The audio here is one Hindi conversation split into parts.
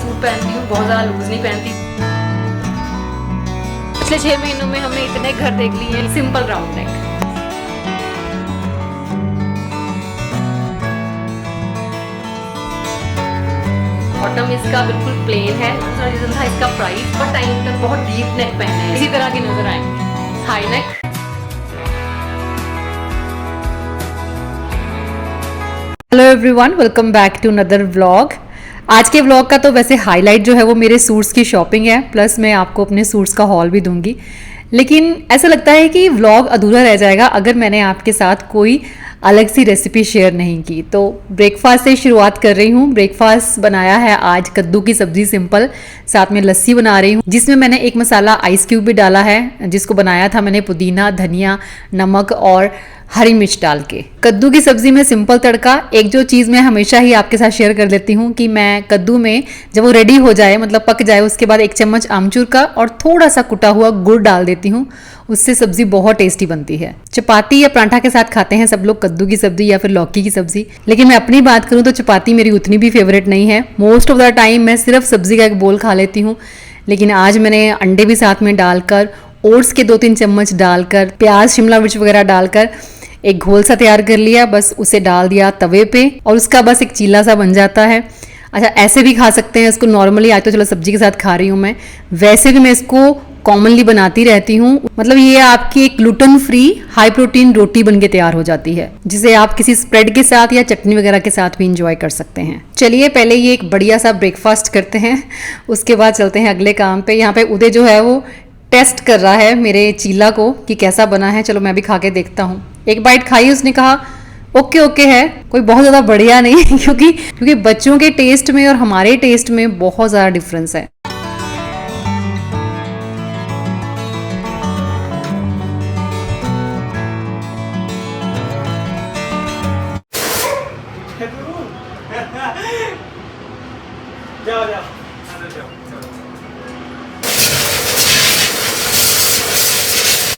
सूट पहनती हूँ, बहुत ज़्यादा लूज नहीं पहनती। पिछले 6 महीनों में हमने इतने घर देख लिए हैं सिंपल राउंड नेक। बॉटम इसका बिल्कुल प्लेन है, दूसरा रीजन था इसका प्राइस, पर टाइम तक बहुत डीप नेक पहने हैं, इसी तरह की नजर आएंगे। हाई नेक, hello everyone, welcome back to another vlog. आज के व्लॉग का तो वैसे हाईलाइट जो है वो मेरे सूट्स की शॉपिंग है, प्लस मैं आपको अपने सूट्स का हॉल भी दूंगी। लेकिन ऐसा लगता है कि व्लॉग अधूरा रह जाएगा अगर मैंने आपके साथ कोई अलग सी रेसिपी शेयर नहीं की। तो ब्रेकफास्ट से शुरुआत कर रही हूँ। ब्रेकफास्ट बनाया है आज कद्दू की सब्जी सिंपल, साथ में लस्सी बना रही हूँ जिसमें मैंने एक मसाला आइस क्यूब भी डाला है, जिसको बनाया था मैंने पुदीना, धनिया, नमक और हरी मिर्च डाल के। कद्दू की सब्जी में सिंपल तड़का। एक जो चीज़ मैं हमेशा ही आपके साथ शेयर कर देती हूँ कि मैं कद्दू में जब वो रेडी हो जाए, मतलब पक जाए, उसके बाद 1 चम्मच आमचूर का और थोड़ा सा कुटा हुआ गुड़ डाल देती हूँ। उससे सब्जी बहुत टेस्टी बनती है। चपाती या पराठा के साथ खाते हैं सब लोग कद्दू की सब्जी या फिर लौकी की सब्जी, लेकिन मैं अपनी बात करूँ तो चपाती मेरी उतनी भी फेवरेट नहीं है। मोस्ट ऑफ द टाइम मैं सिर्फ सब्जी का एक बोल खा लेती हूँ, लेकिन आज मैंने अंडे भी साथ में डालकर, ओट्स के 2-3 चम्मच डालकर, प्याज, शिमला मिर्च वगैरह डालकर एक घोल सा तैयार कर लिया। बस उसे डाल दिया तवे पे और उसका बस एक चीला सा बन जाता है। अच्छा, ऐसे भी खा सकते हैं इसको नॉर्मली। आज तो चलो सब्जी के साथ खा रही हूँ मैं, वैसे भी मैं इसको कॉमनली बनाती रहती हूँ। मतलब ये आपकी एक ग्लूटेन फ्री हाई प्रोटीन रोटी बनके तैयार हो जाती है, जिसे आप किसी स्प्रेड के साथ या चटनी वगैरह के साथ भी इंजॉय कर सकते हैं। चलिए पहले ये एक बढ़िया सा ब्रेकफास्ट करते हैं, उसके बाद चलते हैं अगले काम पे। यहाँ पे उदय जो है वो टेस्ट कर रहा है मेरे चीला को कि कैसा बना है। चलो मैं भी खा के देखता हूँ। एक बाइट खाई, उसने कहा ओके ओके है, कोई बहुत ज़्यादा बढ़िया नहीं है क्योंकि बच्चों के टेस्ट में और हमारे टेस्ट में बहुत ज़्यादा डिफरेंस है। जाओ जाओ।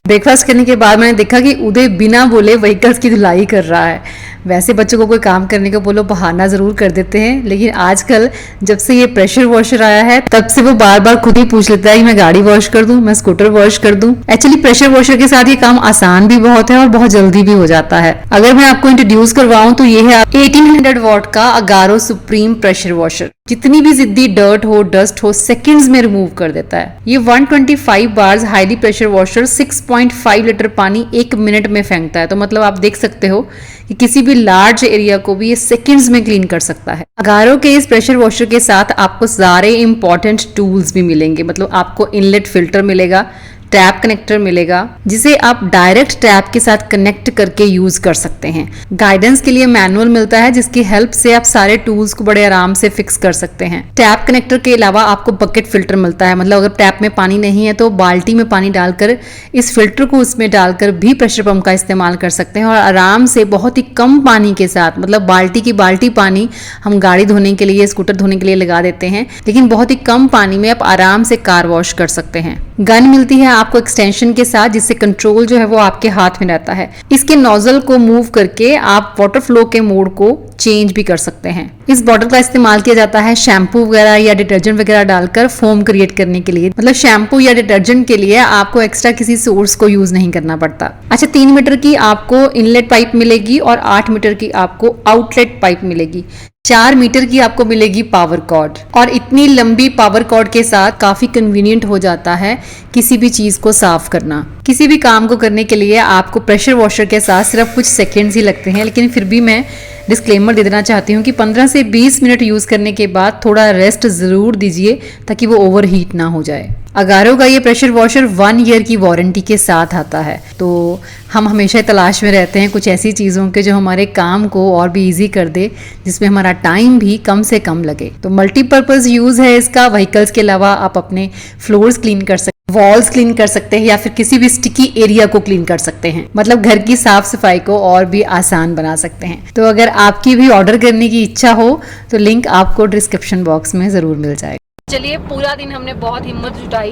ब्रेकफास्ट करने के बाद मैंने देखा कि उदय बिना बोले व्हीकल्स की धुलाई कर रहा है। वैसे बच्चों को कोई काम करने को बोलो बहाना ज़रूर कर देते हैं, लेकिन आजकल जब से ये प्रेशर वॉशर आया है तब से वो बार बार खुद ही पूछ लेता है कि मैं गाड़ी वॉश कर दूं, मैं स्कूटर वॉश कर दूं। एक्चुअली प्रेशर वॉशर के साथ ये काम आसान भी बहुत है और बहुत जल्दी भी हो जाता है। अगर मैं आपको इंट्रोड्यूस करवाऊं तो ये है 1800 वॉट का अगारो सुप्रीम प्रेशर वॉशर। जितनी भी जिद्दी डर्ट हो, डस्ट हो, सेकंड्स में रिमूव कर देता है। ये 125 bars highly pressure washer 6.5 litre पानी 1 मिनट में फेंकता है। तो मतलब आप देख सकते हो कि किसी भी लार्ज एरिया को भी ये सेकंड्स में क्लीन कर सकता है। अगारो के इस प्रेशर वॉशर के साथ आपको सारे इंपॉर्टेंट टूल्स भी मिलेंगे। मतलब आपको इनलेट फिल्टर मिलेगा, टैप कनेक्टर मिलेगा, जिसे आप डायरेक्ट टैप के साथ कनेक्ट करके यूज कर सकते हैं। गाइडेंस के लिए मैनुअल मिलता है, जिसकी हेल्प से आप सारे टूल्स को बड़े आराम से फिक्स कर सकते हैं। टैप कनेक्टर के अलावा आपको बकेट फिल्टर मिलता है। मतलब अगर टैप में पानी नहीं है तो बाल्टी में पानी डालकर इस फिल्टर को उसमें डालकर भी प्रेशर पंप का इस्तेमाल कर सकते हैं और आराम से बहुत ही कम पानी के साथ, मतलब बाल्टी की बाल्टी पानी हम गाड़ी धोने के लिए, स्कूटर धोने के लिए लगा देते हैं, लेकिन बहुत ही कम पानी में आप आराम से कार वॉश कर सकते हैं। गन मिलती है आपको एक्सटेंशन के साथ, जिससे कंट्रोल जो है वो आपके हाथ में रहता है। इसके नोजल को मूव करके आप वाटर फ्लो के मोड को चेंज भी कर सकते हैं। इस बॉटल का इस्तेमाल किया जाता है शैम्पू वगैरह या डिटर्जेंट वगैरह डालकर फोम क्रिएट करने के लिए। मतलब शैम्पू या डिटर्जेंट के लिए आपको एक्स्ट्रा किसी सोर्स को यूज नहीं करना पड़ता। अच्छा, 3 मीटर की आपको इनलेट पाइप मिलेगी और 8 मीटर की आपको आउटलेट पाइप मिलेगी। 4 मीटर की आपको मिलेगी पावर कॉर्ड, और इतनी लंबी पावर कॉर्ड के साथ काफी कन्वीनियंट हो जाता है किसी भी चीज को साफ करना। किसी भी काम को करने के लिए आपको प्रेशर वॉशर के साथ सिर्फ कुछ सेकंड्स ही लगते हैं, लेकिन फिर भी मैं डिस्क्लेमर दे देना चाहती हूँ कि 15 से 20 मिनट यूज करने के बाद थोड़ा रेस्ट जरूर दीजिए ताकि वो ओवर हीट ना हो जाए। अगारो का ये प्रेशर वॉशर 1 ईयर की वारंटी के साथ आता है। तो हम हमेशा तलाश में रहते हैं कुछ ऐसी चीज़ों के जो हमारे काम को और भी इजी कर दे, जिसमें हमारा टाइम भी कम से कम लगे। तो मल्टीपर्पज़ यूज़ है इसका। व्हीकल्स के अलावा आप अपने फ्लोर्स क्लीन कर सकते, वॉल्स क्लीन कर सकते हैं, या फिर किसी भी स्टिकी एरिया को क्लीन कर सकते हैं। मतलब घर की साफ सफाई को और भी आसान बना सकते हैं। तो अगर आपकी भी ऑर्डर करने की इच्छा हो तो लिंक आपको डिस्क्रिप्शन बॉक्स में ज़रूर मिल जाएगा। चलिए, पूरा दिन हमने बहुत हिम्मत जुटाई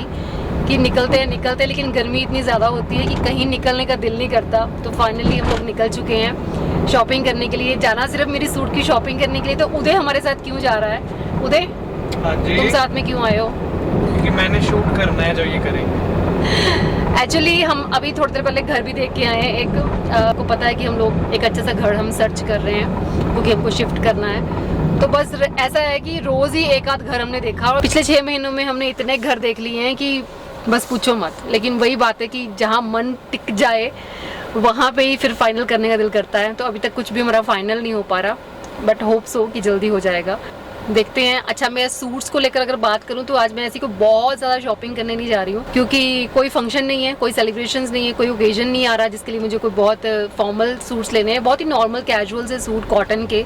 कि निकलते हैं, लेकिन गर्मी इतनी ज़्यादा होती है कि कहीं निकलने का दिल नहीं करता। तो फाइनली हम लोग निकल चुके हैं शॉपिंग करने के लिए। जाना सिर्फ मेरी सूट की शॉपिंग करने के लिए। तो उदय हमारे साथ क्यों जा रहा है? उदय, हाँ जी। तुम साथ में क्यों आए हो? क्योंकि मैंने शूट करना है जो ये करेंगे। एक्चुअली हम अभी थोड़ी देर पहले घर भी देख के आए हैं एक। आपको पता है कि हम लोग एक अच्छा सा घर हम सर्च कर रहे हैं क्योंकि हमको शिफ्ट करना है। तो बस ऐसा है कि रोज़ ही एक आध घर हमने देखा और पिछले 6 महीनों में हमने इतने घर देख लिए हैं कि बस पूछो मत। लेकिन वही बात है कि जहाँ मन टिक जाए वहाँ पे ही फिर फाइनल करने का दिल करता है। तो अभी तक कुछ भी हमारा फाइनल नहीं हो पा रहा, बट होप्स हो कि जल्दी हो जाएगा। देखते हैं। अच्छा, मैं सूट्स को लेकर अगर बात करूं तो आज मैं ऐसी कोई बहुत ज़्यादा शॉपिंग करने नहीं जा रही हूँ क्योंकि कोई फंक्शन नहीं है, कोई सेलिब्रेशंस नहीं है, कोई ओकेजन नहीं आ रहा जिसके लिए मुझे कोई बहुत फॉर्मल सूट्स लेने हैं। बहुत ही नॉर्मल कैजुअल से सूट कॉटन के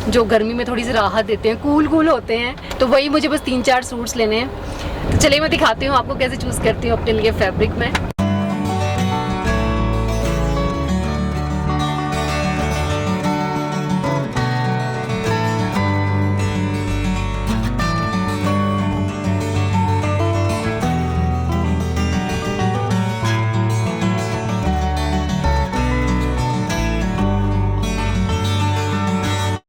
जो गर्मी में थोड़ी सी राहत देते हैं, कूल कूल होते हैं। तो वही मुझे बस 3-4 सूट्स लेने हैं। तो चलिए मैं दिखाती हूँ आपको कैसे चूज़ करती हूँ अपने लिए फैब्रिक में।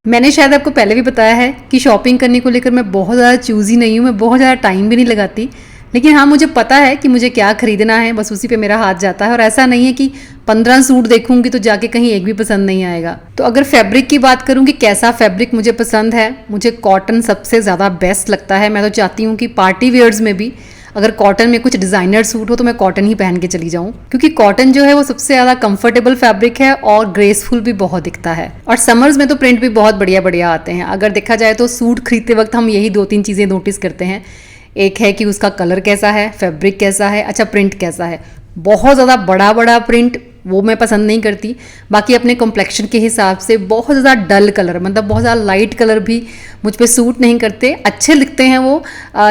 मैंने शायद आपको पहले भी बताया है कि शॉपिंग करने को लेकर मैं बहुत ज़्यादा चूज़ी नहीं हूँ, मैं बहुत ज़्यादा टाइम भी नहीं लगाती। लेकिन हाँ, मुझे पता है कि मुझे क्या खरीदना है, बस उसी पे मेरा हाथ जाता है। और ऐसा नहीं है कि 15 सूट देखूंगी तो जाके कहीं एक भी पसंद नहीं आएगा। तो अगर फैब्रिक की बात करूँ कि कैसा फैब्रिक मुझे पसंद है, मुझे कॉटन सबसे ज़्यादा बेस्ट लगता है। मैं तो चाहती हूँ कि पार्टी वेयर्स में भी अगर कॉटन में कुछ डिज़ाइनर सूट हो तो मैं कॉटन ही पहन के चली जाऊं, क्योंकि कॉटन जो है वो सबसे ज़्यादा कंफर्टेबल फैब्रिक है और ग्रेसफुल भी बहुत दिखता है। और समर्स में तो प्रिंट भी बहुत बढ़िया बढ़िया आते हैं। अगर देखा जाए तो सूट खरीदते वक्त हम यही 2-3 चीज़ें नोटिस करते हैं। एक है कि उसका कलर कैसा है, फैब्रिक कैसा है, अच्छा प्रिंट कैसा है। बहुत ज़्यादा बड़ा बड़ा प्रिंट वो मैं पसंद नहीं करती। बाकी अपने कॉम्प्लेक्शन के हिसाब से बहुत ज़्यादा डल कलर, मतलब बहुत ज़्यादा लाइट कलर भी मुझ पे सूट नहीं करते। अच्छे दिखते हैं वो,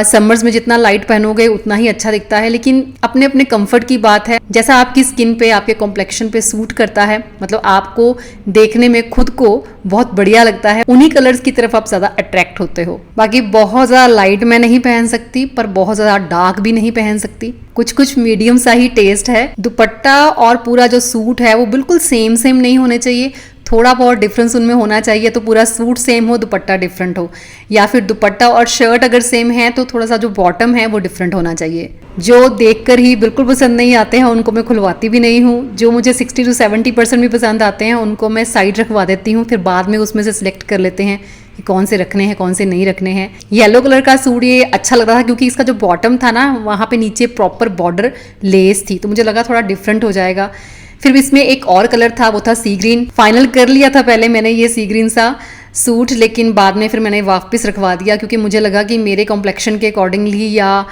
समर्स में जितना लाइट पहनोगे उतना ही अच्छा दिखता है, लेकिन अपने अपने कंफर्ट की बात है। जैसा आपकी स्किन पे, आपके कॉम्प्लेक्शन पे सूट करता है, मतलब आपको देखने में खुद को बहुत बढ़िया लगता है, उन्हीं कलर्स की तरफ आप ज़्यादा अट्रैक्ट होते हो। बाकी बहुत ज़्यादा लाइट मैं नहीं पहन सकती, पर बहुत ज़्यादा डार्क भी नहीं पहन सकती। कुछ कुछ मीडियम सा ही टेस्ट है। दुपट्टा और पूरा जो सूट है वो बिल्कुल सेम सेम नहीं होने चाहिए, थोड़ा बहुत डिफरेंस उनमें होना चाहिए। तो पूरा सूट सेम हो, दुपट्टा डिफरेंट हो, या फिर दुपट्टा और शर्ट अगर सेम है तो थोड़ा सा जो बॉटम है वो डिफरेंट होना चाहिए। जो देखकर ही बिल्कुल पसंद नहीं आते हैं उनको मैं खुलवाती भी नहीं हूँ। जो मुझे 60 to 70% भी पसंद आते हैं उनको मैं साइड रखवा देती हूँ, फिर बाद में उसमें से सिलेक्ट कर लेते हैं कि कौन से रखने हैं कौन से नहीं रखने हैं। येलो कलर का सूट ये अच्छा लग रहा था क्योंकि इसका जो बॉटम था ना वहाँ पे नीचे प्रॉपर बॉर्डर लेस थी, तो मुझे लगा थोड़ा डिफरेंट हो जाएगा। फिर इसमें एक और कलर था, वो था सी ग्रीन। फाइनल कर लिया था पहले मैंने ये सी ग्रीन सा सूट, लेकिन बाद में फिर मैंने वापस रखवा दिया क्योंकि मुझे लगा कि मेरे कॉम्प्लेक्शन के अकॉर्डिंगली या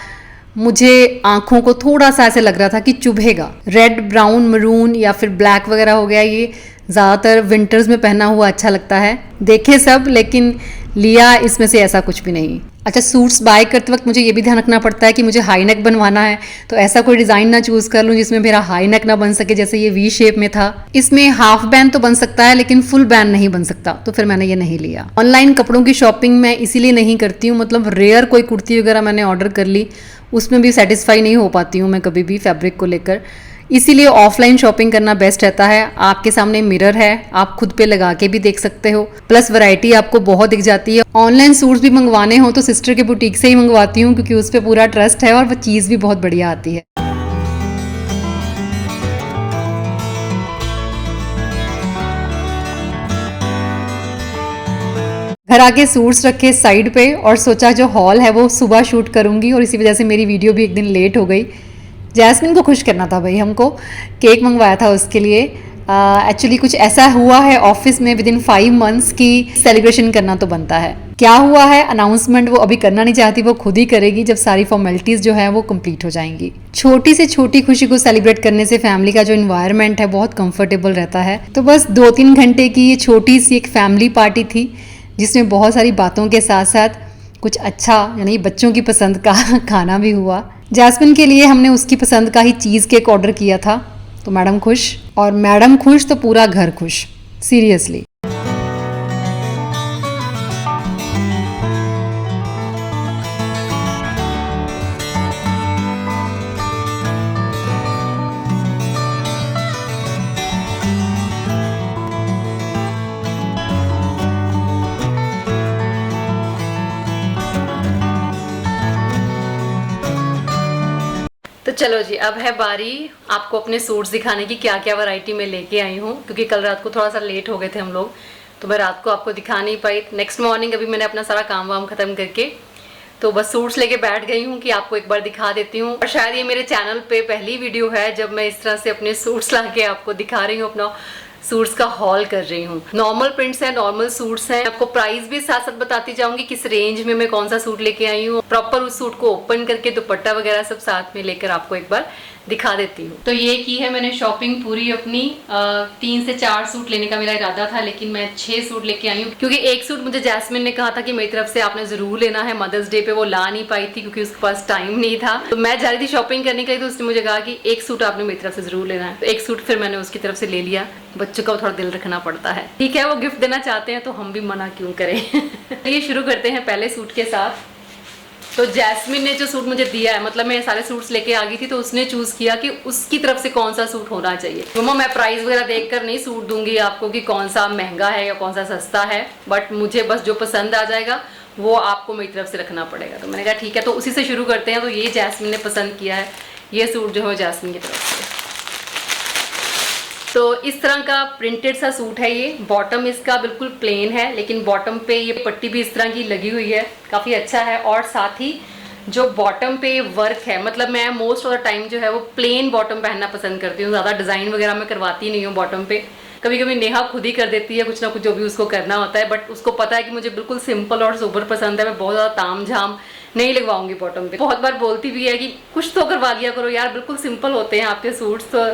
मुझे आंखों को थोड़ा सा ऐसे लग रहा था कि चुभेगा। रेड, ब्राउन, मरून या फिर ब्लैक वगैरह हो गया, ये ज़्यादातर विंटर्स में पहना हुआ अच्छा लगता है। देखे सब, लेकिन लिया इसमें से ऐसा कुछ भी नहीं। अच्छा, सूट्स बाय करते वक्त मुझे ये भी ध्यान रखना पड़ता है कि मुझे हाई नेक बनवाना है, तो ऐसा कोई डिज़ाइन ना चूज़ कर लूँ जिसमें मेरा हाई नेक ना बन सके, जैसे ये वी शेप में था। इसमें हाफ बैंड तो बन सकता है लेकिन फुल बैंड नहीं बन सकता, तो फिर मैंने ये नहीं लिया। ऑनलाइन कपड़ों की शॉपिंग मैं इसीलिए नहीं करती हूँ, मतलब रेयर कोई कुर्ती वगैरह मैंने ऑर्डर कर ली, उसमें भी सेटिस्फाई नहीं हो पाती हूँ मैं कभी भी फैब्रिक को लेकर। इसीलिए ऑफलाइन शॉपिंग करना बेस्ट रहता है। आपके सामने मिरर है, आप खुद पे लगा के भी देख सकते हो, प्लस वैरायटी आपको बहुत दिख जाती है। ऑनलाइन सूट्स भी मंगवाने हो तो सिस्टर के बुटीक से ही मंगवाती हूँ क्योंकि उस पर पूरा ट्रस्ट है और वो चीज़ भी बहुत बढ़िया आती है। घर आके सूट्स रखे साइड पे और सोचा जो हॉल है वो सुबह शूट करूंगी, और इसी वजह से मेरी वीडियो भी एक दिन लेट हो गई। जैस्मिन को खुश करना था भाई, हमको केक मंगवाया था उसके लिए। एक्चुअली कुछ ऐसा हुआ है ऑफिस में, विद इन 5 months की सेलिब्रेशन करना तो बनता है। क्या हुआ है अनाउंसमेंट वो अभी करना नहीं चाहती, वो खुद ही करेगी जब सारी फॉर्मेलिटीज जो है वो कंप्लीट हो जाएंगी। छोटी से छोटी खुशी को सेलिब्रेट करने से फैमिली का जो इन्वायरमेंट है बहुत कंफर्टेबल रहता है। तो बस 2-3 घंटे की ये छोटी सी एक फैमिली पार्टी थी जिसमें बहुत सारी बातों के साथ साथ कुछ अच्छा यानी बच्चों की पसंद का खाना भी हुआ। जैस्मिन के लिए हमने उसकी पसंद का ही चीज़ केक ऑर्डर किया था, तो मैडम खुश, और मैडम खुश तो पूरा घर खुश, सीरियसली। तो चलो जी, अब है बारी आपको अपने सूट्स दिखाने की, क्या क्या वैरायटी मैं लेके आई हूँ, क्योंकि कल रात को थोड़ा सा लेट हो गए थे हम लोग, तो मैं रात को आपको दिखा नहीं पाई। नेक्स्ट मॉर्निंग अभी मैंने अपना सारा काम वाम खत्म करके तो बस सूट्स लेके बैठ गई हूँ कि आपको एक बार दिखा देती हूँ। और शायद ये मेरे चैनल पे पहली वीडियो है जब मैं इस तरह से अपने सूट्स ला के आपको दिखा रही हूँ, अपना सूट्स का हॉल कर रही हूँ। नॉर्मल प्रिंट्स है, नॉर्मल सूट्स हैं। आपको प्राइस भी साथ साथ बताती जाऊंगी किस रेंज में मैं कौन सा सूट लेके आई हूँ। प्रॉपर उस सूट को ओपन करके दुपट्टा वगैरह सब साथ में लेकर आपको एक बार दिखा देती हूँ। तो ये की है मैंने शॉपिंग पूरी अपनी। 3 से 4 सूट लेने का मेरा इरादा था, लेकिन मैं 6 सूट लेके आई हूँ, क्योंकि एक सूट मुझे जैस्मिन ने कहा था कि मेरी तरफ से आपने जरूर लेना है। मदर्स डे पे वो ला नहीं पाई थी क्योंकि उसके पास टाइम नहीं था, तो मैं जा रही थी शॉपिंग करने के लिए, तो उसने मुझे कहा कि एक सूट आपने मेरी तरफ से जरूर लेना है। तो एक सूट फिर मैंने उसकी तरफ से ले लिया। बच्चों का थोड़ा दिल रखना पड़ता है, ठीक है, वो गिफ्ट देना चाहते हैं तो हम भी मना क्यों करें। ये शुरू करते हैं पहले सूट के साथ। तो जैस्मिन ने जो सूट मुझे दिया है, मतलब मैं सारे सूट्स लेके आ गई थी, तो उसने चूज किया कि उसकी तरफ से कौन सा सूट होना चाहिए। मम्मा मैं प्राइस वगैरह देखकर नहीं सूट दूंगी आपको कि कौन सा महंगा है या कौन सा सस्ता है, बट मुझे बस जो पसंद आ जाएगा वो आपको मेरी तरफ से रखना पड़ेगा। तो मैंने कहा ठीक है, तो उसी से शुरू करते हैं। तो ये जैस्मिन ने पसंद किया है, ये सूट जो है जैस्मिन की तरफ से। तो इस तरह का प्रिंटेड सा सूट है ये। बॉटम इसका बिल्कुल प्लेन है, लेकिन बॉटम पे ये पट्टी भी इस तरह की लगी हुई है, काफ़ी अच्छा है। और साथ ही जो बॉटम पे वर्क है, मतलब मैं मोस्ट ऑफ द टाइम जो है वो प्लेन बॉटम पहनना पसंद करती हूँ, ज़्यादा डिज़ाइन वगैरह मैं करवाती नहीं हूँ बॉटम पे। कभी कभी नेहा खुद ही कर देती है कुछ ना कुछ जो भी उसको करना होता है, बट उसको पता है कि मुझे बिल्कुल सिंपल और सोबर पसंद है। मैं बहुत ज़्यादा ताम झाम नहीं लगवाऊंगी बॉटम पे। बहुत बार बोलती भी है कि कुछ तो करवा लिया करो यार, बिल्कुल सिंपल होते हैं आपके सूट्स, तो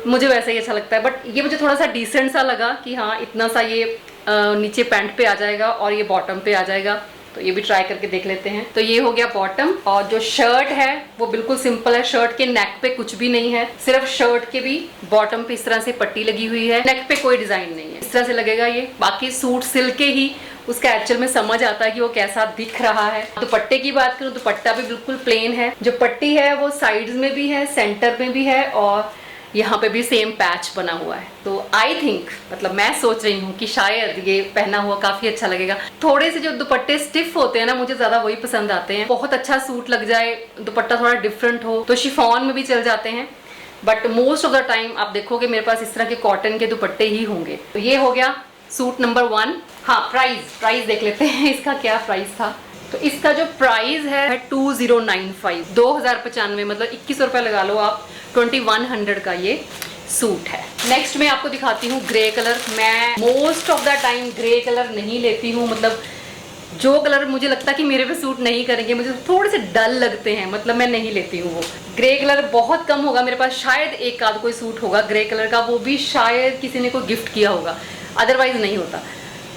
मुझे वैसे ही अच्छा लगता है। बट ये मुझे थोड़ा सा डिसेंट सा लगा कि हाँ इतना सा ये नीचे पैंट पे आ जाएगा और ये बॉटम पे आ जाएगा, तो ये भी ट्राई करके देख लेते हैं। तो ये हो गया बॉटम, और जो शर्ट है वो बिल्कुल सिंपल है। शर्ट के नेक पे कुछ भी नहीं है, सिर्फ शर्ट के भी बॉटम पे इस तरह से पट्टी लगी हुई है, नेक पे कोई डिजाइन नहीं है, इस तरह से लगेगा ये। बाकी सूट सिल के ही उसका एक्चुअल में समझ आता है कि वो कैसा दिख रहा है। दुपट्टे की बात करूँ, दुपट्टा भी बिल्कुल प्लेन है। जो पट्टी है वो साइड्स में भी है, सेंटर में भी है, और यहाँ पे भी सेम पैच बना हुआ है। तो आई थिंक, मतलब मैं सोच रही हूँ कि शायद ये पहना हुआ काफी अच्छा लगेगा। थोड़े से जो दुपट्टे स्टिफ होते हैं ना, मुझे ज्यादा वही पसंद आते हैं। बहुत अच्छा सूट लग जाए, दुपट्टा थोड़ा डिफरेंट हो तो शिफॉन में भी चल जाते हैं, but most of the time आप देखोगे मेरे पास इस तरह के कॉटन के दुपट्टे ही होंगे। तो ये हो गया सूट नंबर 1। हाँ, प्राइस देख लेते हैं इसका क्या प्राइस था। तो इसका जो प्राइस है 2095, 2095, मतलब 2100 रुपये लगा लो आप, 2100 का ये सूट है। नेक्स्ट मैं आपको दिखाती हूँ ग्रे कलर। मैं most of the time grey colour नहीं लेती हूँ, मतलब जो कलर मुझे लगता है कि मेरे पे सूट नहीं करेंगे, मुझे थोड़े से डल लगते हैं, मतलब मैं नहीं लेती हूँ वो। ग्रे कलर बहुत कम होगा मेरे पास, शायद एक आध कोई सूट होगा ग्रे कलर का, वो भी शायद किसी ने कोई गिफ्ट किया होगा, अदरवाइज नहीं होता।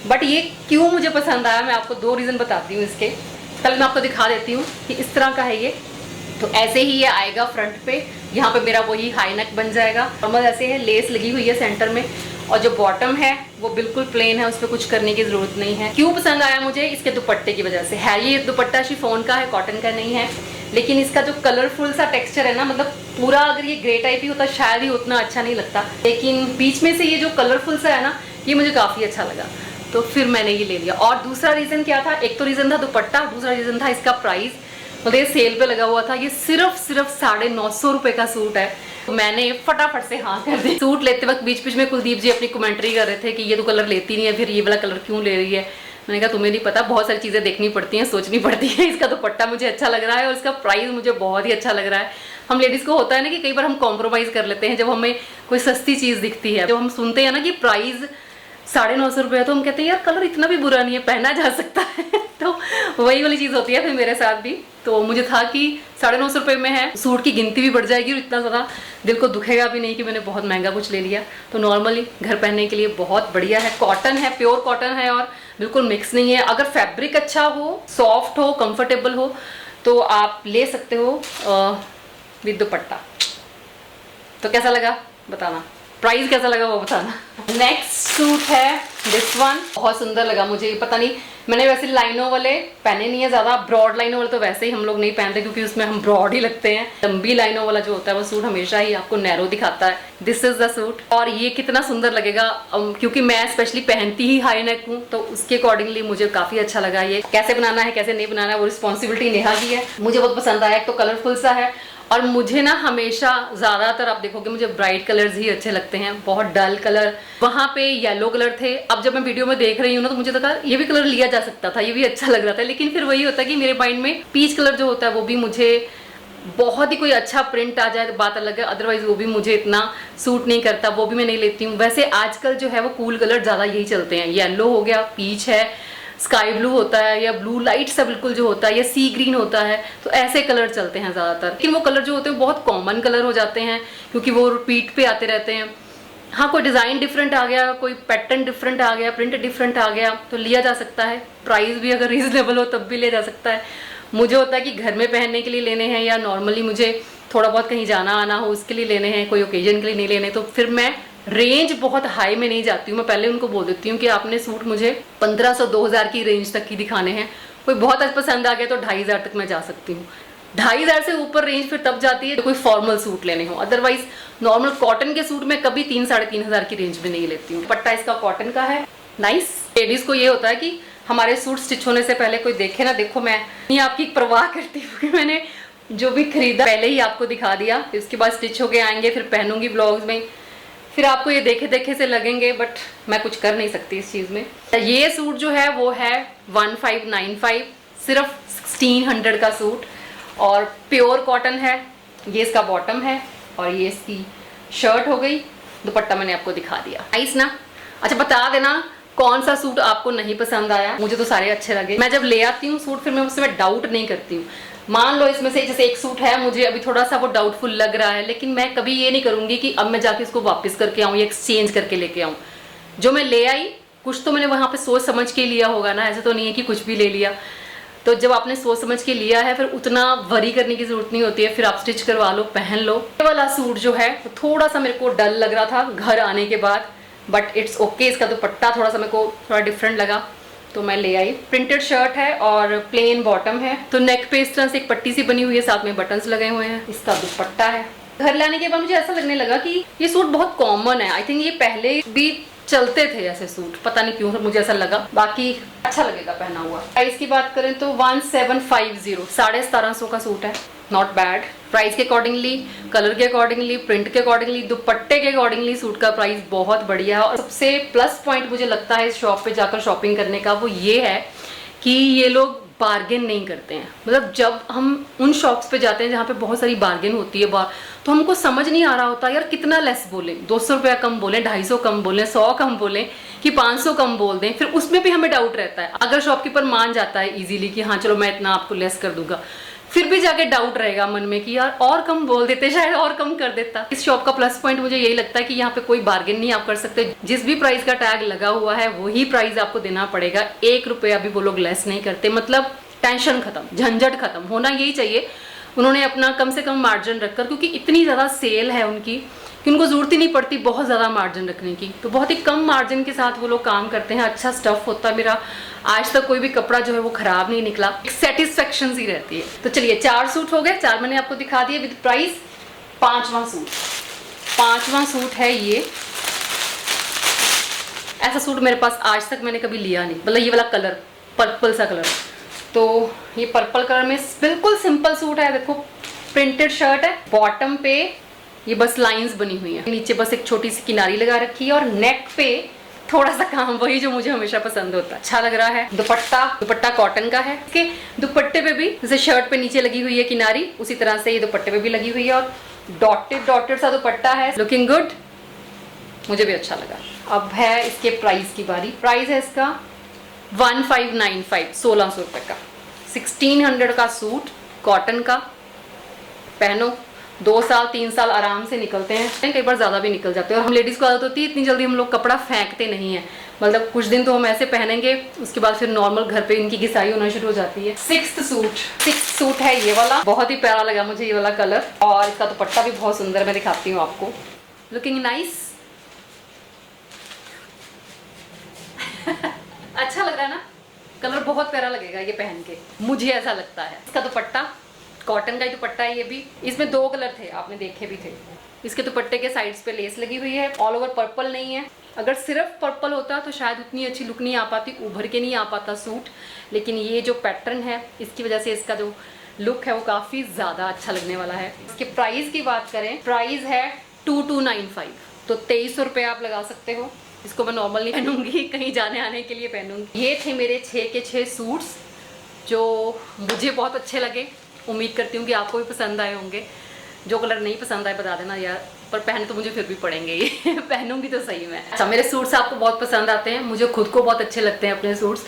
बट ये क्यों मुझे पसंद आया, मैं आपको 2 रीज़न बताती हूँ इसके। कल मैं आपको दिखा देती हूँ कि इस तरह का है ये। तो ऐसे ही ये आएगा फ्रंट पे, यहाँ पे मेरा वही हाई नेक बन जाएगा। नॉर्मल ऐसे है, लेस लगी हुई है सेंटर में, और जो बॉटम है वो बिल्कुल प्लेन है, उस पर कुछ करने की जरूरत नहीं है। क्यों पसंद आया मुझे, इसके दुपट्टे की वजह से है। ये दुपट्टा शिफॉन का है, कॉटन का नहीं है, लेकिन इसका जो कलरफुल सा टेक्सचर है ना, मतलब पूरा अगर ये ग्रे टाइप ही होता शायद ही उतना अच्छा नहीं लगता, लेकिन बीच में से ये जो कलरफुल सा है ना, ये मुझे काफ़ी अच्छा लगा, तो फिर मैंने ये ले लिया। और दूसरा रीज़न क्या था, एक तो रीज़न था दुपट्टा, दूसरा रीज़न था इसका प्राइस। मतलब ये सेल पे लगा हुआ था, ये सिर्फ 950 रुपये का सूट है। तो मैंने फटाफट से हाँ कर दी। सूट लेते वक्त बीच बीच में कुलदीप जी अपनी कमेंट्री कर रहे थे कि ये तो कलर लेती नहीं है, फिर ये वाला कलर क्यों ले रही है। मैंने कहा तुम्हें नहीं पता, बहुत सारी चीज़ें देखनी पड़ती हैं, सोचनी पड़ती है। इसका दुपट्टा मुझे अच्छा लग रहा है और इसका प्राइस मुझे बहुत ही अच्छा लग रहा है। हम लेडीज़ को होता है ना कि कई बार हम कॉम्प्रोमाइज़ कर लेते हैं जब हमें कोई सस्ती चीज़ दिखती है। जब हम सुनते हैं ना कि प्राइस 950 रुपये, तो हम कहते हैं यार कलर इतना भी बुरा नहीं है, पहना जा सकता है। तो वही वाली चीज़ होती है फिर मेरे साथ भी। तो मुझे था कि 950 रुपये में है, सूट की गिनती भी बढ़ जाएगी और इतना ज़्यादा दिल को दुखेगा भी नहीं कि मैंने बहुत महंगा कुछ ले लिया। तो नॉर्मली घर पहनने के लिए बहुत बढ़िया है। कॉटन है, प्योर कॉटन है और बिल्कुल मिक्स नहीं है। अगर फैब्रिक अच्छा हो, सॉफ्ट हो, कंफर्टेबल हो, तो आप ले सकते हो विद दुपट्टा। तो कैसा लगा बताना, प्राइस कैसा लगा वो बताना। नेक्स्ट सूट है दिस वन, बहुत सुंदर लगा मुझे। पता नहीं, मैंने वैसे लाइनों वाले पहने नहीं है ज़्यादा, ब्रॉड लाइनों वाले तो वैसे ही हम लोग नहीं पहनते क्योंकि उसमें हम ब्रॉड ही लगते हैं। लंबी लाइनों वाला जो होता है वो सूट हमेशा ही आपको नैरो दिखाता है। दिस इज द सूट, और ये कितना सुंदर लगेगा क्योंकि मैं स्पेशली पहनती ही हाई नेक हूँ, तो उसके अकॉर्डिंगली मुझे काफ़ी अच्छा लगा। ये कैसे बनाना है कैसे नहीं बनाना है वो रिस्पॉन्सिबिलिटी नेहा की है। मुझे बहुत पसंद आया, एक तो कलरफुल सा है और मुझे ना हमेशा ज़्यादातर आप देखोगे मुझे ब्राइट कलर्स ही अच्छे लगते हैं, बहुत डल कलर। वहाँ पे येलो कलर थे, अब जब मैं वीडियो में देख रही हूँ ना तो मुझे लगा ये भी कलर लिया जा सकता था, ये भी अच्छा लग रहा था, लेकिन फिर वही होता है कि मेरे माइंड में पीच कलर जो होता है वो भी मुझे बहुत ही कोई अच्छा प्रिंट आ जाए तो बात अलग है, अदरवाइज वो भी मुझे इतना सूट नहीं करता, वो भी मैं नहीं लेती हूँ। वैसे आजकल जो है वो कूल कलर ज़्यादा यही चलते हैं, येलो हो गया, पीच है, स्काई ब्लू होता है या ब्लू लाइट सा बिल्कुल जो होता है या सी ग्रीन होता है, तो ऐसे कलर चलते हैं ज़्यादातर। लेकिन वो कलर जो होते हैं बहुत कॉमन कलर हो जाते हैं क्योंकि वो रिपीट पे आते रहते हैं। हाँ, कोई डिज़ाइन डिफरेंट आ गया, कोई पैटर्न डिफरेंट आ गया, प्रिंट डिफरेंट आ गया तो लिया जा सकता है, प्राइस भी अगर रीजनेबल हो तब भी लिया जा सकता है। मुझे होता है कि घर में पहनने के लिए लेने हैं या नॉर्मली मुझे थोड़ा बहुत कहीं जाना आना हो उसके लिए लेने हैं, कोई ओकेजन के लिए नहीं लेने, तो फिर मैं रेंज बहुत हाई में नहीं जाती हूँ। मैं पहले उनको बोल देती हूँ कि आपने सूट मुझे 1500-2000 की रेंज तक की दिखाने हैं, कोई बहुत अच्छा पसंद आ गया तो 2500 तक मैं जा सकती हूँ। 2500 से ऊपर रेंज फिर तब जाती है तो कोई फॉर्मल सूट लेने हो, अदरवाइज नॉर्मल कॉटन के सूट में कभी 3-3.5 की रेंज में नहीं लेती हूँ। पट्टा इसका कॉटन का है, नाइस। लेडीज को ये होता है कि हमारे सूट स्टिच होने से पहले कोई देखे ना, देखो मैं नहीं आपकी परवाह करती हूँ कि मैंने जो भी खरीदा पहले ही आपको दिखा दिया, फिर उसके बाद स्टिच होके आएंगे, फिर पहनूंगी ब्लॉग्स में, फिर आपको ये देखे देखे से लगेंगे, बट मैं कुछ कर नहीं सकती इस चीज़ में। ये सूट जो है वो है 1595, सिर्फ 1600 का सूट और प्योर कॉटन है। ये इसका बॉटम है और ये इसकी शर्ट हो गई, दुपट्टा मैंने आपको दिखा दिया, नाइस ना। अच्छा बता देना कौन सा सूट आपको नहीं पसंद आया, मुझे तो सारे अच्छे लगे। मैं जब ले आती हूँ सूट फिर मैं उसमें डाउट नहीं करती हूँ। मान लो इसमें से जैसे एक सूट है मुझे अभी थोड़ा सा वो डाउटफुल लग रहा है, लेकिन मैं कभी ये नहीं करूंगी कि अब मैं जाके इसको वापस करके आऊँ या एक्सचेंज करके लेके आऊँ। जो मैं ले आई कुछ तो मैंने वहाँ पे सोच समझ के लिया होगा ना, ऐसे तो नहीं है कि कुछ भी ले लिया। तो जब आपने सोच समझ के लिया है फिर उतना वरी करने की जरूरत नहीं होती है, फिर आप स्टिच करवा लो, पहन लो। ये वाला सूट जो है थोड़ा सा मेरे को डल लग रहा था घर आने के बाद, बट इट्स ओके। इसका दुपट्टा थोड़ा सा मेरे को थोड़ा डिफरेंट लगा तो मैं ले आई। प्रिंटेड शर्ट है और प्लेन बॉटम है, तो नेक पे इस तरह से एक पट्टी सी बनी हुई है, साथ में बटन्स लगे हुए हैं। इसका दुपट्टा है। घर लाने के बाद मुझे ऐसा लगने लगा कि ये सूट बहुत कॉमन है, आई थिंक ये पहले भी चलते थे ऐसे सूट, पता नहीं क्यों मुझे ऐसा लगा, बाकी अच्छा लगेगा पहना हुआ। प्राइस की बात करें तो 1750, 1750 का सूट है, नॉट बैड। प्राइस के अकॉर्डिंगली, कलर के अकॉर्डिंगली, प्रिंट के अकॉर्डिंगली, दुपट्टे के अकॉर्डिंगली सूट का प्राइस बहुत बढ़िया है। और सबसे प्लस पॉइंट मुझे लगता है इस शॉप पे जाकर शॉपिंग करने का वो ये है कि ये लोग बार्गेन नहीं करते हैं। मतलब जब हम उन शॉप्स पे जाते हैं जहाँ पे बहुत सारी बार्गेन होती है तो हमको समझ नहीं आ रहा होता यार कितना लेस बोलें, 200 रुपया कम बोलें, 250 कम बोलें, 100 कम बोलें कि 500 कम बोल दें। फिर उसमें भी हमें डाउट रहता है। अगर शॉपकीपर मान जाता है इजीली कि हाँ चलो मैं इतना आपको लेस कर दूंगा, फिर भी जाके डाउट रहेगा मन में कि यार और कम बोल देते, शायद और कम कर देता। इस शॉप का प्लस पॉइंट मुझे यही लगता है कि यहाँ पे कोई बार्गेन नहीं आप कर सकते। जिस भी प्राइस का टैग लगा हुआ है वही प्राइस आपको देना पड़ेगा, 1 रुपया भी वो लोग लेस नहीं करते। मतलब टेंशन खत्म, झंझट खत्म, होना यही चाहिए। उन्होंने अपना कम से कम मार्जिन रखकर, क्योंकि इतनी ज़्यादा सेल है उनकी कि उनको ज़रूरत ही नहीं पड़ती बहुत ज़्यादा मार्जिन रखने की, तो बहुत ही कम मार्जिन के साथ वो लोग काम करते हैं। अच्छा स्टफ होता है, मेरा आज तक कोई भी कपड़ा जो है वो ख़राब नहीं निकला, एक सेटिस्फेक्शन सी रहती है। तो चलिए 4 सूट हो गए, 4 मैंने आपको दिखा दिए विद प्राइस। 5वां सूट है ये। ऐसा सूट मेरे पास आज तक मैंने कभी लिया नहीं, मतलब ये वाला कलर, पर्पल सा कलर। तो ये पर्पल कलर में बिल्कुल सिंपल सूट है। देखो प्रिंटेड शर्ट है, बॉटम पे ये बस लाइंस बनी हुई है, नीचे बस एक छोटी सी किनारी लगा रखी है और नेक पे थोड़ा सा काम, वही जो मुझे हमेशा पसंद होता है, अच्छा लग रहा है। दुपट्टा कॉटन का है। इसके दुपट्टे पे भी जैसे शर्ट पे नीचे लगी हुई है किनारी, उसी तरह से ये दुपट्टे पे भी लगी हुई है और डॉटेड सा दुपट्टा है, लुकिंग गुड, मुझे भी अच्छा लगा। अब है इसके प्राइस की बारी। प्राइस है इसका 1595, 1600 रुपये का। 1600 का सूट कॉटन का, पहनो 2 साल 3 साल आराम से निकलते हैं, कई बार ज़्यादा भी निकल जाते हैं। और हम लेडीज़ को आदत होती है इतनी जल्दी हम लोग कपड़ा फेंकते नहीं हैं, मतलब कुछ दिन तो हम ऐसे पहनेंगे, उसके बाद फिर नॉर्मल घर पे इनकी घिसाई होना शुरू हो जाती है। 6th सूट है ये वाला, बहुत ही प्यारा लगा मुझे ये वाला कलर, और इसका दुपट्टा भी बहुत सुंदर, मैं दिखाती हूँ आपको, लुकिंग नाइस। अच्छा लग रहा है ना, कलर बहुत प्यारा लगेगा ये पहन के, मुझे ऐसा लगता है। इसका दुपट्टा कॉटन का ही दुपट्टा है ये भी, इसमें 2 कलर थे, आपने देखे भी थे। इसके दुपट्टे के साइड्स पे लेस लगी हुई है, ऑल ओवर पर्पल नहीं है। अगर सिर्फ पर्पल होता तो शायद उतनी अच्छी लुक नहीं आ पाती, उभर के नहीं आ पाता सूट, लेकिन ये जो पैटर्न है इसकी वजह से इसका जो लुक है वो काफ़ी ज़्यादा अच्छा लगने वाला है। इसके प्राइस की बात करें, प्राइस है 2295, तो 2300 रुपये आप लगा सकते हो। इसको मैं नॉर्मल नहीं पहनूंगी, कहीं जाने आने के लिए पहनूंगी। ये थे मेरे 6 के 6 सूट्स जो मुझे बहुत अच्छे लगे। उम्मीद करती हूँ कि आपको भी पसंद आए होंगे। जो कलर नहीं पसंद आए बता देना यार, पर पहने तो मुझे फिर भी पड़ेंगे ये पहनूंगी तो सही मैं। अच्छा, मेरे सूट्स आपको बहुत पसंद आते हैं, मुझे खुद को बहुत अच्छे लगते हैं अपने सूट्स।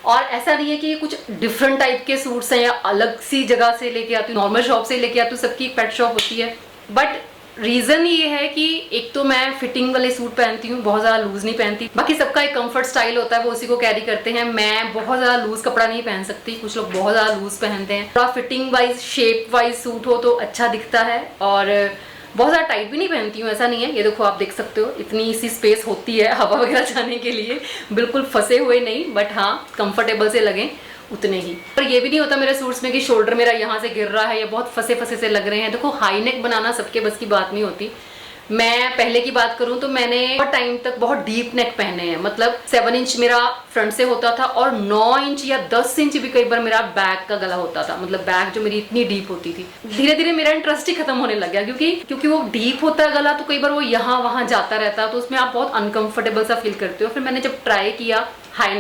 और ऐसा नहीं है कि ये कुछ डिफरेंट टाइप के सूट्स हैं या अलग सी जगह से लेके आती हूँ, नॉर्मल शॉप से लेके आती हूँ, सबकी एक पेट शॉप होती है। बट रीज़न ये है कि एक तो मैं फिटिंग वाले सूट पहनती हूँ, बहुत ज़्यादा लूज नहीं पहनती। बाकी सबका एक कंफर्ट स्टाइल होता है, वो उसी को कैरी करते हैं। मैं बहुत ज़्यादा लूज कपड़ा नहीं पहन सकती, कुछ लोग बहुत ज़्यादा लूज पहनते हैं। थोड़ा fitting wise, shape wise suit हो तो अच्छा दिखता है। और बहुत ज़्यादा टाइट भी नहीं पहनती हूँ, ऐसा नहीं है। ये देखो आप देख सकते हो, इतनी सी स्पेस होती है हवा वगैरह जाने के लिए, बिल्कुल फंसे हुए नहीं, बट हाँ कंफर्टेबल से लगें उतने ही। पर ये भी नहीं होता मेरे सूट्स में कि शोल्डर मेरा यहाँ से गिर रहा है या बहुत फंसे फंसे से लग रहे हैं। देखो हाई नेक बनाना सबके बस की बात नहीं होती। मैं पहले की बात करूं तो मैंने बहुत टाइम तक बहुत डीप नेक पहने हैं, मतलब 7 इंच मेरा फ्रंट से होता था और 9 इंच या 10 इंच भी कई बार मेरा बैक का गला होता था, मतलब बैक जो मेरी इतनी डीप होती थी। धीरे धीरे मेरा इंटरेस्ट ही खत्म होने लग गया, क्योंकि वो डीप होता है गला तो कई बार वो यहाँ वहां जाता रहता है, तो उसमें आप बहुत अनकंफर्टेबल सा फील करते हो। फिर मैंने जब ट्राई किया हाई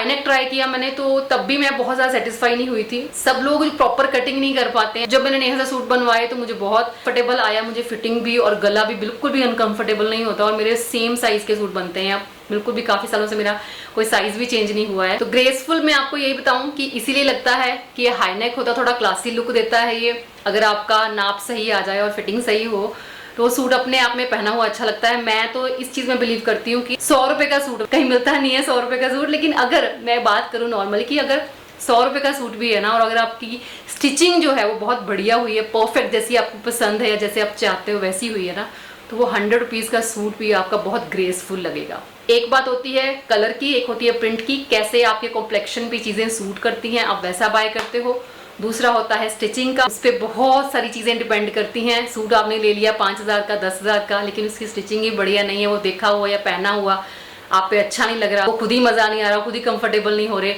नेक ट्राई किया मैंने, तो तब भी मैं बहुत ज़्यादा सेटिस्फाई नहीं हुई थी। सब लोग प्रॉपर कटिंग नहीं कर पाते हैं। जब मैंने नेहा से सूट बनवाए तो मुझे बहुत कंफर्टेबल आया, मुझे फिटिंग भी और गला भी बिल्कुल भी अनकंफर्टेबल नहीं होता। और मेरे सेम साइज के सूट बनते हैं अब, बिल्कुल भी काफ़ी सालों से मेरा कोई साइज भी चेंज नहीं हुआ है। तो ग्रेसफुल मैं आपको यही बताऊं कि इसीलिए लगता है कि ये हाई नेक होता, थोड़ा क्लासी लुक देता है ये। अगर आपका नाप सही आ जाए और फिटिंग सही हो तो वो सूट अपने आप में पहना हुआ अच्छा लगता है। मैं तो इस चीज में बिलीव करती हूँ कि 100 रुपए का सूट कहीं मिलता नहीं है, 100 रुपए का सूट। लेकिन अगर मैं बात करूँ नॉर्मली कि अगर 100 रुपए का सूट भी है ना, और अगर आपकी स्टिचिंग जो है वो बहुत बढ़िया हुई है, परफेक्ट जैसी आपको पसंद है या जैसे आप चाहते हो वैसी हुई है ना, तो वो 100 रुपीज का सूट भी आपका बहुत ग्रेसफुल लगेगा। एक बात होती है कलर की, एक होती है प्रिंट की, कैसे आपके कॉम्प्लेक्शन पे चीजें सूट करती हैं आप वैसा बाय करते हो। दूसरा होता है स्टिचिंग का, उस पर बहुत सारी चीज़ें डिपेंड करती हैं। सूट आपने ले लिया 5000 का, 10,000 का, लेकिन उसकी स्टिचिंग ही बढ़िया नहीं है, वो देखा हुआ या पहना हुआ आप पे अच्छा नहीं लग रहा, वो खुद ही मज़ा नहीं आ रहा, खुद ही कंफर्टेबल नहीं हो रहे,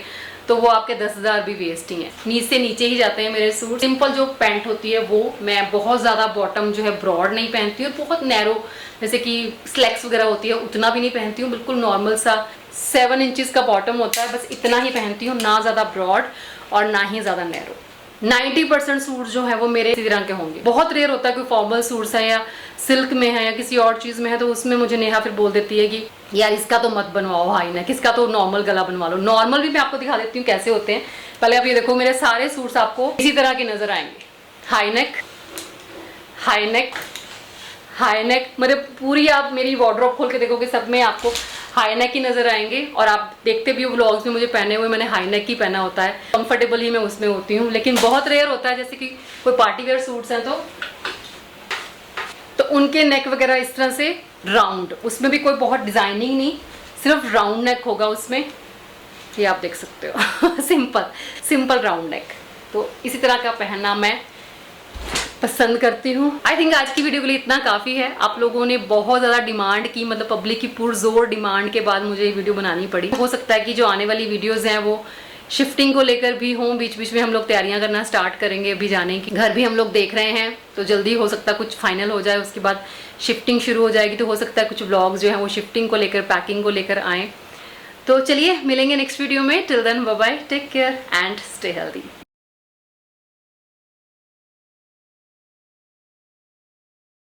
तो वो आपके 10,000 भी वेस्ट ही हैं। नीचे नीचे ही जाते हैं मेरे सूट। सिंपल जो पैंट होती है वो मैं बहुत ज़्यादा बॉटम जो है ब्रॉड नहीं पहनती हूँ, बहुत नैरो जैसे कि स्लैक्स वगैरह होती है उतना भी नहीं पहनती हूँ। बिल्कुल नॉर्मल सा 7 इंचज़ का बॉटम होता है, बस इतना ही पहनती हूँ, ना ज़्यादा ब्रॉड और ना ही ज़्यादा नैरो। 90% सूट जो है वो मेरे इसी तरह के होंगे। बहुत रेयर होता है कोई फॉर्मल सूट्स है या सिल्क में है या किसी और चीज़ में है, तो उसमें मुझे नेहा फिर बोल देती है कि यार इसका तो मत बनवाओ हाई नेक, इसका तो नॉर्मल गला बनवा लो। नॉर्मल भी मैं आपको दिखा देती हूँ कैसे होते हैं। पहले आप ये देखो, मेरे सारे सूट्स आपको इसी तरह के नजर आएंगे। हाई नेक, हाई नेक, हाई नेक, मतलब पूरी आप मेरी वार्डरोब खोल के देखोगे सब में आपको हाई नेक ही नजर आएंगे। और आप देखते भी हो व्लॉग्स में मुझे पहने हुए, मैंने हाई नेक ही पहना होता है, कंफर्टेबल ही मैं उसमें होती हूँ। लेकिन बहुत रेयर होता है जैसे कि कोई पार्टी वेयर सूट्स हैं तो उनके नेक वगैरह इस तरह से राउंड, उसमें भी कोई बहुत डिजाइनिंग नहीं, सिर्फ राउंड नेक होगा उसमें, ये आप देख सकते हो सिंपल राउंड नेक। तो इसी तरह का पहनना मैं पसंद करती हूँ। आई थिंक आज की वीडियो के लिए इतना काफ़ी है। आप लोगों ने बहुत ज़्यादा डिमांड की, मतलब पब्लिक की पुरजोर डिमांड के बाद मुझे ये वीडियो बनानी पड़ी। हो सकता है कि जो आने वाली वीडियोज़ हैं वो शिफ्टिंग को लेकर भी हों, बीच बीच में हम लोग तैयारियां करना स्टार्ट करेंगे अभी जाने की। घर भी हम लोग देख रहे हैं, तो जल्दी हो सकता है कुछ फाइनल हो जाए, उसके बाद शिफ्टिंग शुरू हो जाएगी, तो हो सकता है कुछ व्लॉग्स जो हैं वो शिफ्टिंग को लेकर, पैकिंग को लेकर आएँ। तो चलिए मिलेंगे नेक्स्ट वीडियो में। Till then bye bye, take care and stay healthy.